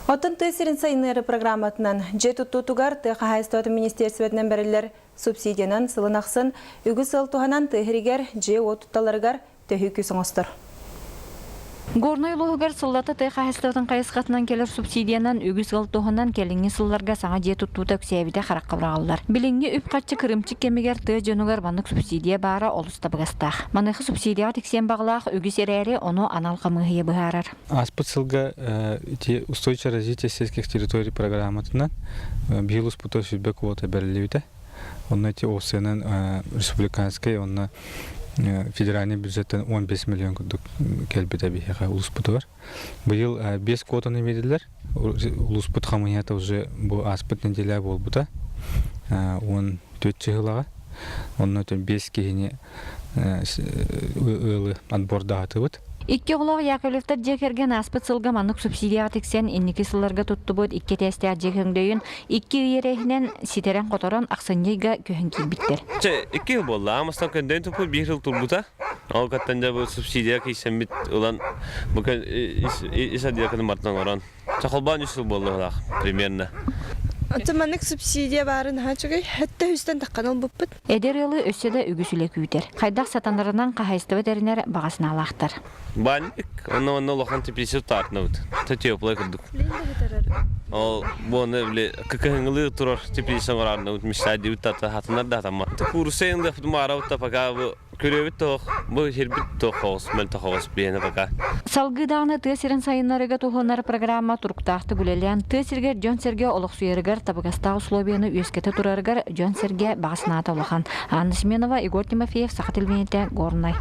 Отын тесерин сайыныры программатынан жетуттутугар тыхайстаты министерстветнен берилер субсидиянан сылынақсын үгі сылтуғанан тыхиригер же отутталарыгар төхі соңостыр. Горной лугар сыллаты тыхайстатын қайысқатынан келер субсидиянан үгі сылтуғанан келіңі сылларға саңа жетуттута күсәбіде қараққабырағалар. Біліңге үп қатчы кірімчік кемегер тыға жөнігер банық субсидия бары олыста бұғастақ. Манықы субсидияға тексен бағылақ үгі серәрі оны аналқа мұхия бұғарар. Аспыт сылға устойчивое развитие сельских территорий программатынан бихил успуту сүрбе квота берілеуді. Онна те осының республиканской, онна федеральный бюджеттен 15 миллион күдік кәлбеті бейхеға ұлыспыты бар. Бұл 5 квотаны берділер. Ұлыспыт қамынята уже бұл аспыт неделя бол бұта. Он 4 жылаға. Онна 5 кейіне ұлы отборда атыбыт. Икки олақ Яковлевтар жекерген аспыт сылға манық субсидия тексен инники сылларға тұтты бұд икки тәсті жекеңдейін икки үйерейінен ситерен қоторон ақсынжайға көхін кейбіттер. Икки ыл болды, амастан көнден тұпы бір жыл тұрбыта. Ал қаттан жа бұл субсидия кейсен бит ұлан бұқын иса дирекінің мартынан оран. Чақылбан 3 жыл болды олақ, примерно. Атыманық субсидия барын хачыгай, хәтті үстен таққанал бұппыт. Эдер елы өсседе үгісілі күйдер. Қайдақ сатандарынан қағайстығы дәрінер бағасына алақтар. Баник, онна лохан тепресив тартына бұд. Теплай күрдік. Ол бұны біле кікіңілі тұрар тепресив орарына бұд. Миштай деуд тата хатынар да атама. Курсайында бұд мара бұд та пака көребіт тоқ, бұл жербіт тоқ қоғыз, мәл тоқ бейені пака. Салгыдағыны тесерін сайынларыға тұғылнар программа тұрықтақты бүлелен тесерге Джон Серге олық сүйерігер табығаста условияны өскеті тұрарығар Джон Серге бағысына аталыған. Анна Семенова, Игорь Тимофеев, Сақат Елбенеті, Горнай.